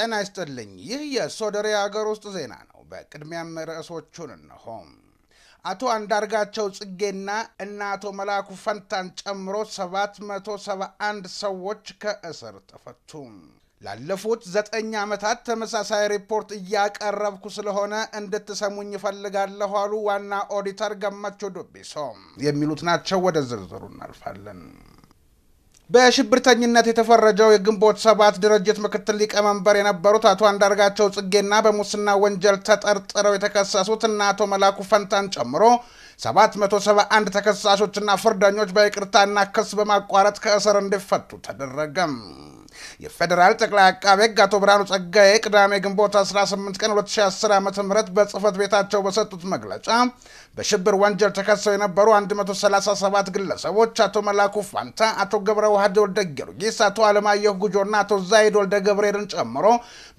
ጤና ይስጥልኝ ይህ የሶደሬ ሀገር ውስጥ ዜና ነው በቅድሚያም ርዕሶቹን እነሆ አቶ አንዳርጋቸው ጽጌና እና አቶ መላኩ ፈንታን ጨምሮ 771 ሰዎች ከእስር ተፈቱ ላለፉት 9 ዓመታት ተመሳሳይ ሪፖርት እያቀረብኩ ስለሆነ እንድትሰሙኝ ፈልጋለሁ አሉ ዋና ኦዲተር ገመቹ ዱቢሶ የሚሉት ናቸው ወደ ዝርዝሩ እናልፋለን በሽብርተኝነት የተፈረጀው የግንቦት 7 ድርጅት ምክትል ሊቀመንበር የነበሩት አቶ አንዳርጋቸው ጽጌና በሙስና ወንጀል ተጠርጥረው የተከሰሱት እና አቶ መላኩ ፈንታን ጨምሮ 771 ተከሳሾችና ፍርደኞች በይቅርታና ክስ በማቋረጥ ከእስር እንዲፈቱ ተደረገም የፌደራል ጠቅላይ አቃቤ ሕግ አቶ ብርሃኑ ጸጋዬ ቅዳሜ ግንቦት 18 ቀን 2010 ዓ.ም በጽህፈት ቤታቸው በሰጡት መግለጫ በሽብር ወንጀል ተከሰው የነበሩ 137 ግለሰቦች አቶ መላኩ ፋንታ አቶ ገብረ ዋህድ ወልደ ጊዮርጊስ አቶ አለማየሁ ጉጆና አቶ ዛይድ ወልደ ገብርኤልን ጨምሮ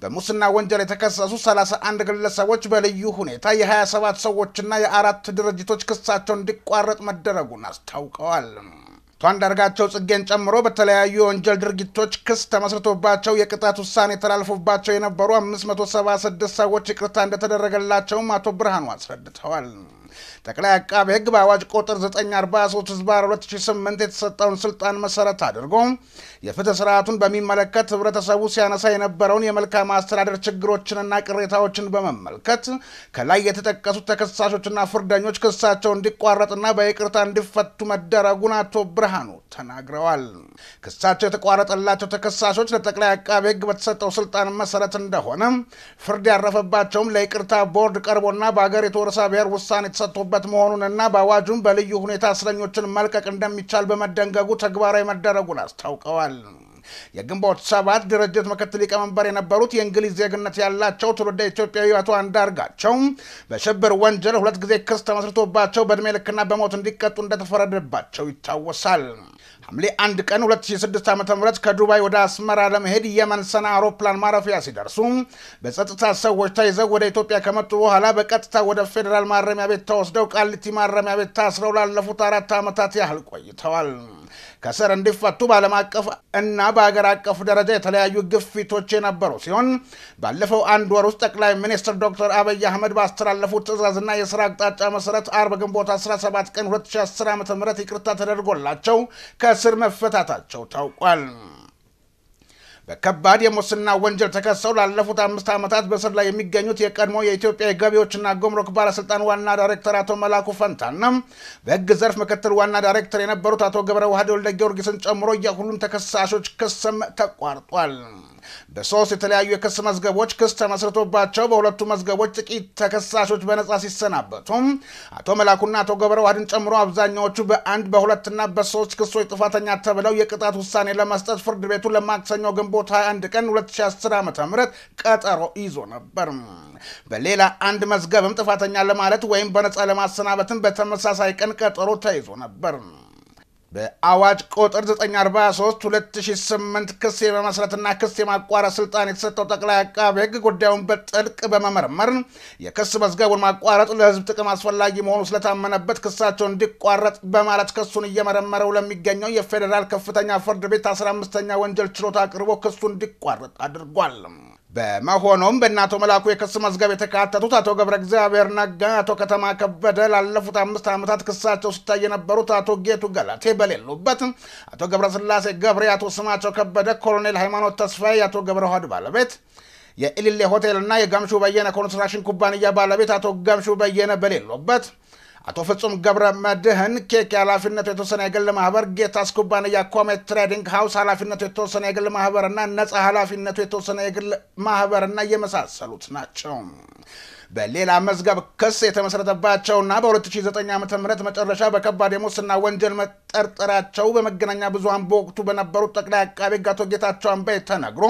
በሙስና ወንጀል የተከሰሱ 31 ግለሰቦች በልዩ ሁኔታ የ27 ሰዎችና የ4 ድርጅቶች ክሳቸው እንዲቋረጥ መደረጉን አስታውቀዋል አንዳርጋቸው ጽጌን ጨምሮ በተለያዩ ወንጀል ድርጊቶች ክስ ተመስርቶባቸው የቅጣት ውሳኔ ተላልፎባቸው የነበሩ 576 ሰዎች ይቅርታ እንደተደረገላቸው አቶ ብርሃኑ አስረድተዋል ጠቅላይ አቃቤ ሕግ በአዋጅ ቁጥር 943/2008 የተሰጠውን ስልጣን መሰረት አድርጎ የፍትህ ስርዓቱን በሚመለከት ህብረተሰቡ ሲያነሳ የነበረውን የመልካም አስተዳደር ችግሮችንና ቅሬታዎችን በመመልከት ከላይ የተጠቀሱት ተከሳሾችና ፍርደኞች ክሳቸው እንዲቋረጥና በይቅርታ እንዲፈቱ መደረጉን አቶ ብርሃኑ ተናግረዋል ክሳቸው የተቋረጠላቸው ተከሳሾች ለጠቅላይ አቃቤ ሕግ በተሰጠው ስልጣን መሰረት እንደሆነ ፍርድ ያረፈባቸውም ለይቅርታ ቦርድ ቀርቦና በአገር የተወረሰ ብሔር ውሳኔ ተሰጥቶበት መሆኑንና በአዋጁም በልዩ ሁኔታ እስረኞችን መልቀቅ እንደሚቻል በመደንገጉ ተግባራዊ መደረጉን አስታውቀዋል የግንቦት 7 ድርጅት ምክትል ሊቀመንበር የነበሩት የእንግሊዝ ዜግነት ያላቸው ትውልደ ኢትዮጵያዊ አቶ አንዳርጋቸው በሽብር ወንጀል 2 ጊዜ ክስ ተመስርቶባቸው በእድሜ ልክና በሞት እንዲቀጡ እንደተፈረደባቸው ይታወሳል ሐምሌ 1 ቀን 2006 ዓ.ም ከዱባይ ወደ አስመራ ለመሄድ የመን ሰና አውሮፕላን ማረፊያ ሲደርሱ በጸጥታ ሰዎች ተይዘው ወደ ኢትዮጵያ ከመጡ በኋላ በቀጥታ ወደ ፌደራል ማረሚያ ቤት ተወስደው ቃሊቲ ማረሚያ ቤት ታስረው ላለፉት 4 ዓመታት ያህል ቆይተዋል ከሰር እንዲፈቱ ባለም አቀፍ እና በአገር አቀፍ ደረጃ የተለያዩ ግፊቶች የነበሩ ሲሆን ባለፈው 1 ወር ውስጥ ጠቅላይ ሚኒስትር ዶክተር አብይ አህመድ ባስተላለፉት ትዕዛዝና የሥራ አቅጣጫ መሰረት አርብ ግንቦት 17 ቀን 2010 ዓ.ም ይቅርታ ተደርጎላቸው ከስር መፈታታቸው ታውቋል በከባድ የሙስና ወንጀል ተከሰው ላለፉት 5 ዓመታት በስር ላይ የሚገኙት የቀድሞ የኢትዮጵያ የገቢዎችና ጉምሩክ ባለስልጣን ዋና ዳይሬክተር አቶ መላኩ ፈንታና በሕግ ዘርፍ ምክትል ዋና ዳይሬክተር የነበሩት አቶ ገብረ ዋህድ ወልደ ጊዮርጊስን ጨምሮ የሁሉም ተከሳሾች ክስም ተቋርጧል በሶስት የተለያዩ የክስ መዝገቦች ክስ ተመስርቶባቸው በሁለቱ መዝገቦች ጥቂት ተከሳሾች በነጻ ሲሰናበቱ አቶ መላኩና አቶ ገብረ ዋህድን ጨምሮ አብዛኛዎቹ በ1 በ2 እና በ3 ክሶች ጥፋተኛ ተብለው የቅጣት ውሳኔ ለመስጠት ፍርድ ቤቱ ለማክሰኞ ግንቦት 21 ቀን 2010 ዓ.ም ቀጠሮ ይዞ ነበር በሌላ አንድ መዝገብም ጥፋተኛ ለማለት ወይም በነጻ ለማሰናበትም በተመሳሳይ ቀን ቀጠሮ ተይዞ ነበር በአዋጅ ቁጥር 943/2008 ክስ የመመስረትና ክስ የማቋረጥ ስልጣን የተሰጠው ጠቅላይ አቃቤ ሕግ ጉዳዩን በጥልቅ በመመርመር የክስ መዝገቡን ማቋረጥ ለህዝብ ጥቅም አስፈላጊ መሆኑ ስለታመነበት ክሳቸው እንዲቋረጥ በማለት ክሱን እየመረመረው ለሚገኘው የፌደራል ከፍተኛ ፍርድ ቤት 15ኛ ወንጀል ችሎት አቅርቦ ክሱ እንዲቋረጥ አድርጓል በመሆኑም በእናቶ መላኩ የክስ መዝገብ የተካተቱት አቶ ገብረ እግዚአብሔር ነጋ አቶ ከተማ ከበደ ላለፉት 5 ዓመታት ክሳቸው ሲታይ የነበሩት አቶ ጌቱ ገላቴ በሌሉበት አቶ ገብረ ስላሴ ገብሬ አቶ ስማቸው ከበደ ኮሎኔል ሃይማኖት ተስፋዬ አቶ ገብረ ዋህድ ባለቤት የኢሊሌ ሆቴልና የጋምሹ በየነ ኮንስትራክሽን ኩባንያ ባለቤት አቶ ጋምሹ በየነ በሌሉበት አቶ ፍጹም ገብረ መድህን ኬክ ኃላፊነቱ የተወሰነ የግል ማህበር ጌታስ ኩባንያ ኮሜት ትሬዲንግ ሃውስ ኃላፊነቱ የተወሰነ የግል ማህበርና ነጻ ኃላፊነቱ የተወሰነ የግል ማህበርና የመሳሰሉት ናቸው በሌላ መዝገብ ክስ የተመሰረተባቸውና በ2009 ዓ.ም መጨረሻ በከባድ የሙስና ወንጀል መጠርጠራቸው በመገናኛ ብዙሃን በወቅቱ በነበሩት ጠቅላይ አቃቤ ሕግ አቶ ጌታቸው አምባዬ ተነግሮ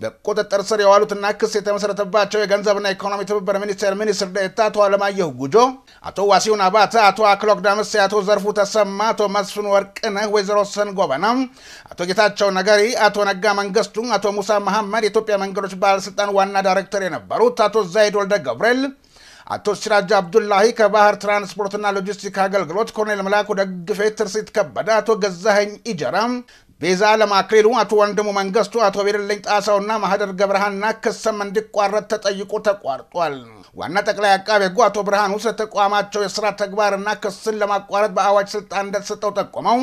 በቁጥጥር ስር የዋሉትና ክስ የተመሰረተባቸው የገንዘብና ኢኮኖሚ ትብብር ሚኒስትር ዴኤታ አቶ አለማየሁ ጉጆ አቶ ዋሲሁን አባተ አቶ አክሎግ ዳምሴ አቶ ዘርፉ ተሰማ አቶ መስፍን ወርቅነህ ወይዘሮ ሰንጎበና አቶ ጌታቸው ነገሪ አቶ ነጋ መንግስቱ አቶ ሙሳ መሐመድ የኢትዮጵያ መንገዶች ባለስልጣን ዋና ዳይሬክተር የነበሩት አቶ ዛይድ ወልደ ገብርኤል አቶ ሲራጅ አብዱላሂ ከባህር ትራንስፖርትና ሎጂስቲክ አገልግሎት ኮሎኔል መላኩ ደግፌ ትርሲት ከበደ አቶ ገዛኸኝ ኢጀራ ቤዛ ለማክሪሉ አቶ ወንድሙ መንግስቱ አቶ ቢርልኝ ጣሰውና ማህደር ገብረሃና ክስም እንዲቋረጥ ተጠይቆ ተቋርጧል። ዋና ጠቅላይ አቃቤ ሕግ አቶ ብርሃኑ ስለተቋማቸው የሥራ ተግባርና ክስን ለማቋረጥ በአዋጅ ስልጣን እንደተሰጠው ጠቆመው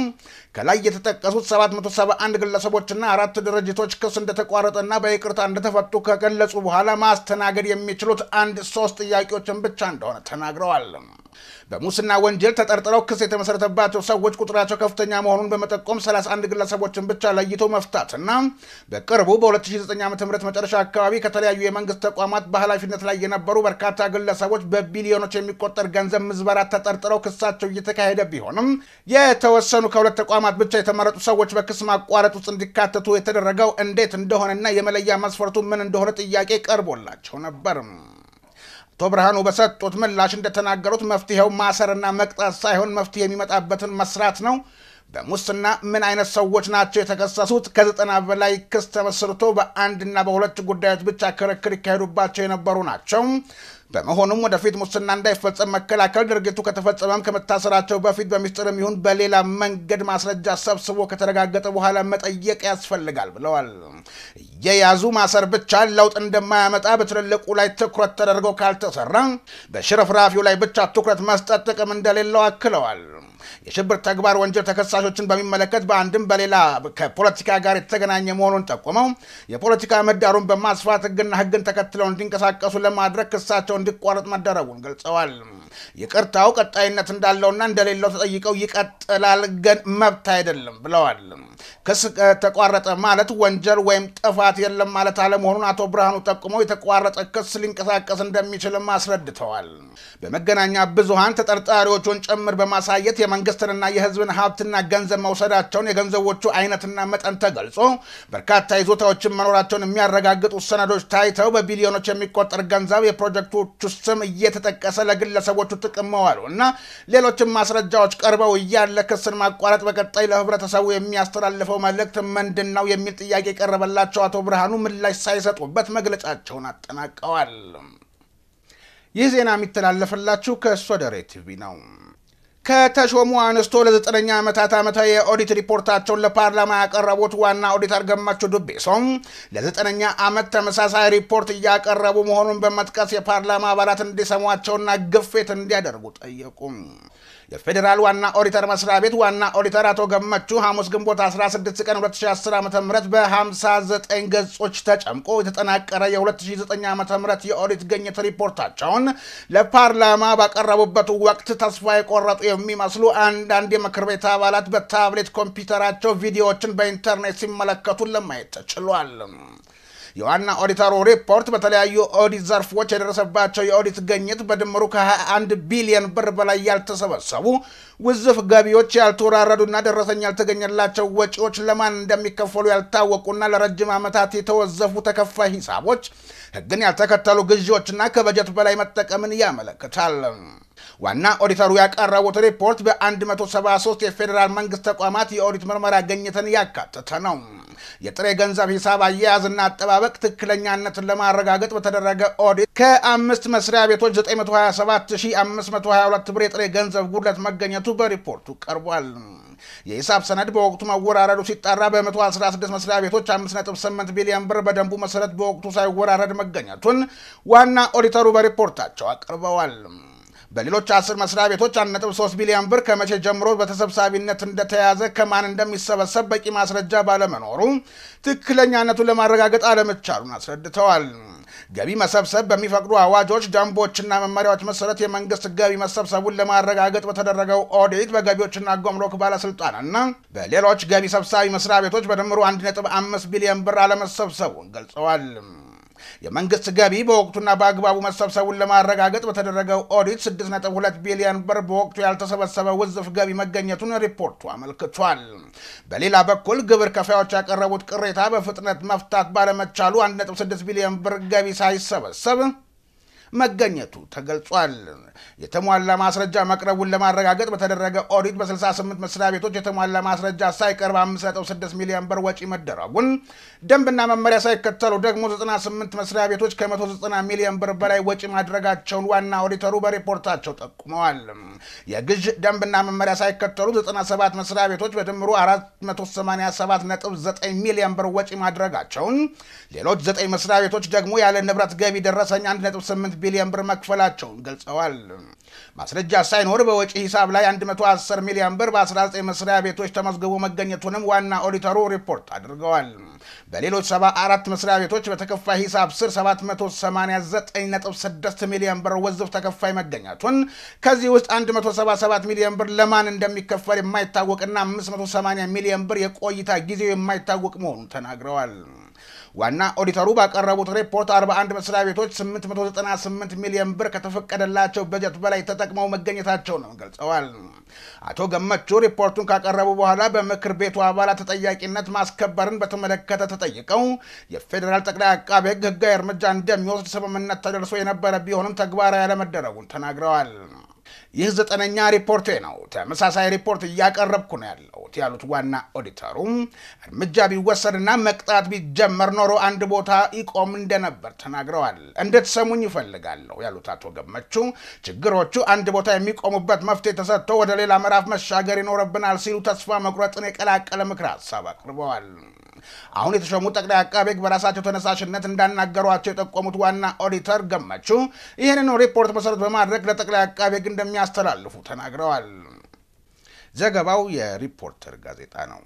ከላይ የተጠቀሱት 771 ግለሰቦችና 4 ድርጅቶች ክስ እንደተቋረጠና በይቅርታ እንደተፈቱ ከገለጹ በኋላ ማስተናገድ የሚችሉት 3 ጥያቄዎችን ብቻ እንደሆነ ተናግረዋል። በሙስና ወንጀል ተጠርጥረው ክስ የተመሰረተባቸው ሰዎች ቁጥራቸው ከፍተኛ መሆኑን በመጠቆም 31 ግለሰቦችን ብቻ ለይቶ መፍታትና በቅርቡ በ2009 ዓ.ም መጨረሻ አካባቢ ከተለያዩ የመንግስት ተቋማት በኃላፊነት ላይ የነበሩ በርካታ ግለሰቦች በቢሊዮኖች የሚቆጠር ገንዘብ ምዝበራ ተጠርጥረው ክሳቸው እየተካሄደ ቢሆንም የተወሰኑ ከሁለት ተቋማት ብቻ የተመረጡ ሰዎች በክስ ማቋረጥ ውስጥ እንዲካተቱ የተደረገው እንዴት እንደሆነና የመለያ መስፈርቱ ምን እንደሆነ ጥያቄ ቀርቦላቸው ነበር። አቶ ብርሃኑ በሰጡት ምላሽ እንደተናገሩት መፍትሄው ማሰርና መቅጣት ሳይሆን መፍትሄ የሚመጣበትን መስራት ነው። በሙስና ምን አይነት ሰዎች ናቸው የተከሰሱት? ከ90 በላይ ክስ ተመስርቶ በአንድና በሁለት ጉዳዮች ብቻ ክርክር ይካሄዱባቸው የነበሩ ናቸው። በመሆኑም ወደፊት ሙስና እንዳይፈጸም መከላከል፣ ድርጊቱ ከተፈጸመም ከመታሰራቸው በፊት በሚስጥርም ይሁን በሌላ መንገድ ማስረጃ ሰብስቦ ከተረጋገጠ በኋላ መጠየቅ ያስፈልጋል ብለዋል። የያዙ ማሰር ብቻ ለውጥ እንደማያመጣ በትልልቁ ላይ ትኩረት ተደርገው ካልተሰራ በሽርፍራፊው ላይ ብቻ ትኩረት መስጠት ጥቅም እንደሌለው አክለዋል። የሽብር ተግባር ወንጀል ተከሳሾችን በሚመለከት በአንድም በሌላ ከፖለቲካ ጋር የተገናኘ መሆኑን ጠቁመው የፖለቲካ ምህዳሩን በማስፋት ሕግን ተከትለው እንዲንቀሳቀሱ ለማድረግ ክሳቸው እንዲቋረጥ መደረጉን ገልጸዋል። ይቅርታው ቀጣይነት እንዳለውና እንደሌለው ተጠይቀው ይቀጥላል፣ ግን መብት አይደለም ብለዋል። ክስ ተቋረጠ ማለት ወንጀል ወይም ጥፋት የለም ማለት አለመሆኑን አቶ ብርሃኑ ጠቁመው የተቋረጠ ክስ ሊንቀሳቀስ እንደሚችልም አስረድተዋል። በመገናኛ ብዙሃን ተጠርጣሪዎቹን ጭምር በማሳየት የመንግስትንና የህዝብን ሀብትና ገንዘብ መውሰዳቸውን፣ የገንዘቦቹ አይነትና መጠን ተገልጾ በርካታ ይዞታዎችን መኖራቸውን የሚያረጋግጡ ሰነዶች ታይተው በቢሊዮኖች የሚቆጠር ገንዘብ የፕሮጀክቶቹ ስም እየተጠቀሰ ለግለሰቦቹ ጥቅም መዋሉ እና ሌሎችም ማስረጃዎች ቀርበው እያለ ክስን ማቋረጥ በቀጣይ ለህብረተሰቡ የሚያስተላልፈው መልእክት ምንድን ነው የሚል ጥያቄ ቀረበላቸው። አቶ ብርሃኑ ምላሽ ሳይሰጡበት መግለጫቸውን አጠናቀዋል። ይህ ዜና የሚተላለፍላችሁ ከሶደሬ ቲቪ ነው። ከተሾሙ አንስቶ ለ9ኛ ዓመታት ዓመታዊ የኦዲት ሪፖርታቸውን ለፓርላማ ያቀረቡት ዋና ኦዲተር ገመቹ ዱቤሶም ለ9ኛ ዓመት ተመሳሳይ ሪፖርት እያቀረቡ መሆኑን በመጥቀስ የፓርላማ አባላት እንዲሰሟቸውና ግፊት እንዲያደርጉ ጠየቁ። የፌዴራል ዋና ኦዲተር መስሪያ ቤት ዋና ኦዲተር አቶ ገመቹ ሐሙስ ግንቦት 16 ቀን 2010 ዓ.ም በ59 ገጾች ተጨምቆ የተጠናቀረ የ2009 ዓ.ም የኦዲት ግኝት ሪፖርታቸውን ለፓርላማ ባቀረቡበት ወቅት ተስፋ የቆረጡ የሚመስሉ አንዳንድ የምክር ቤት አባላት በታብሌት ኮምፒውተራቸው ቪዲዮዎችን በኢንተርኔት ሲመለከቱ ለማየት ተችሏል። የዋና ኦዲተሩ ሪፖርት በተለያዩ ኦዲት ዘርፎች የደረሰባቸው የኦዲት ግኝት በድምሩ ከ21 ቢሊዮን ብር በላይ ያልተሰበሰቡ ውዝፍ ገቢዎች፣ ያልተወራረዱና ደረሰኝ ያልተገኘላቸው ወጪዎች፣ ለማን እንደሚከፈሉ ያልታወቁና ለረጅም ዓመታት የተወዘፉ ተከፋይ ሂሳቦች፣ ሕግን ያልተከተሉ ግዢዎችና ከበጀት በላይ መጠቀምን ያመለክታል። ዋና ኦዲተሩ ያቀረቡት ሪፖርት በ173 የፌዴራል መንግስት ተቋማት የኦዲት ምርመራ ግኝትን ያካተተ ነው። የጥሬ ገንዘብ ሂሳብ አያያዝና አጠባበቅ ትክክለኛነትን ለማረጋገጥ በተደረገ ኦዲት ከ5 መስሪያ ቤቶች 927522 ብር የጥሬ ገንዘብ ጉድለት መገኘቱ በሪፖርቱ ቀርቧል። የሂሳብ ሰነድ በወቅቱ መወራረዱ ሲጣራ በ116 መስሪያ ቤቶች 5.8 ቢሊዮን ብር በደንቡ መሰረት በወቅቱ ሳይወራረድ መገኘቱን ዋና ኦዲተሩ በሪፖርታቸው አቅርበዋል። በሌሎች 10 መስሪያ ቤቶች 1.3 ቢሊዮን ብር ከመቼ ጀምሮ በተሰብሳቢነት እንደተያዘ ከማን እንደሚሰበሰብ በቂ ማስረጃ ባለመኖሩ ትክክለኛነቱን ለማረጋገጥ አለመቻሉን አስረድተዋል። ገቢ መሰብሰብ በሚፈቅዱ አዋጆች፣ ደንቦችና መመሪያዎች መሰረት የመንግስት ገቢ መሰብሰቡን ለማረጋገጥ በተደረገው ኦዲት በገቢዎችና ጉምሩክ ባለስልጣንና በሌሎች ገቢ ሰብሳቢ መስሪያ ቤቶች በድምሩ 1.5 ቢሊዮን ብር አለመሰብሰቡን ገልጸዋል። የመንግስት ገቢ በወቅቱና በአግባቡ መሰብሰቡን ለማረጋገጥ በተደረገው ኦዲት 6.2 ቢሊዮን ብር በወቅቱ ያልተሰበሰበ ውዝፍ ገቢ መገኘቱን ሪፖርቱ አመልክቷል። በሌላ በኩል ግብር ከፋዮች ያቀረቡት ቅሬታ በፍጥነት መፍታት ባለመቻሉ 1.6 ቢሊዮን ብር ገቢ ሳይሰበሰብ መገኘቱ ተገልጿል። የተሟላ ማስረጃ መቅረቡን ለማረጋገጥ በተደረገ ኦዲት በ68 መስሪያ ቤቶች የተሟላ ማስረጃ ሳይቀርብ 5.6 ሚሊዮን ብር ወጪ መደረጉን፣ ደንብና መመሪያ ሳይከተሉ ደግሞ 98 መስሪያ ቤቶች ከ190 ሚሊዮን ብር በላይ ወጪ ማድረጋቸውን ዋና ኦዲተሩ በሪፖርታቸው ጠቁመዋል። የግዥ ደንብና መመሪያ ሳይከተሉ 97 መስሪያ ቤቶች በድምሩ 487.9 ሚሊዮን ብር ወጪ ማድረጋቸውን፣ ሌሎች 9 መስሪያ ቤቶች ደግሞ ያለ ንብረት ገቢ ደረሰኝ 1.8 ቢሊዮን ብር መክፈላቸውን ገልጸዋል። ማስረጃ ሳይኖር በወጪ ሂሳብ ላይ 110 ሚሊዮን ብር በ19 መስሪያ ቤቶች ተመዝግቦ መገኘቱንም ዋና ኦዲተሩ ሪፖርት አድርገዋል። በሌሎች 74 መስሪያ ቤቶች በተከፋይ ሂሳብ ስር 789.6 ሚሊዮን ብር ውዝፍ ተከፋይ መገኘቱን፣ ከዚህ ውስጥ 177 ሚሊዮን ብር ለማን እንደሚከፈል የማይታወቅና 580 ሚሊዮን ብር የቆይታ ጊዜው የማይታወቅ መሆኑን ተናግረዋል። ዋና ኦዲተሩ ባቀረቡት ሪፖርት 41 መስሪያ ቤቶች 898 ሚሊዮን ብር ከተፈቀደላቸው በጀት በላይ ተጠቅመው መገኘታቸውን ገልጸዋል። አቶ ገመቹ ሪፖርቱን ካቀረቡ በኋላ በምክር ቤቱ አባላት ተጠያቂነት ማስከበርን በተመለከተ ተጠይቀው የፌዴራል ጠቅላይ አቃቤ ሕግ ህጋዊ እርምጃ እንደሚወስድ ስምምነት ተደርሶ የነበረ ቢሆንም ተግባራዊ ያለመደረጉን ተናግረዋል። ይህ 9ኛ ሪፖርቴ ነው። ተመሳሳይ ሪፖርት እያቀረብኩ ነው ያለሁት ያሉት ዋና ኦዲተሩ እርምጃ ቢወሰድና መቅጣት ቢጀመር ኖሮ አንድ ቦታ ይቆም እንደነበር ተናግረዋል። እንድትሰሙኝ ይፈልጋለሁ ያሉት አቶ ገመቹ ችግሮቹ አንድ ቦታ የሚቆሙበት መፍትሄ ተሰጥቶ ወደ ሌላ ምዕራፍ መሻገር ይኖርብናል ሲሉ ተስፋ መቁረጥን የቀላቀለ ምክረ ሀሳብ አቅርበዋል። አሁን የተሾሙት ጠቅላይ አቃቤ ሕግ በራሳቸው ተነሳሽነት እንዳናገሯቸው የጠቆሙት ዋና ኦዲተር ገመቹ ይህንን ሪፖርት መሰረት በማድረግ ለጠቅላይ አቃቤ ሕግ እንደሚያስተላልፉ ተናግረዋል። ዘገባው የሪፖርተር ጋዜጣ ነው።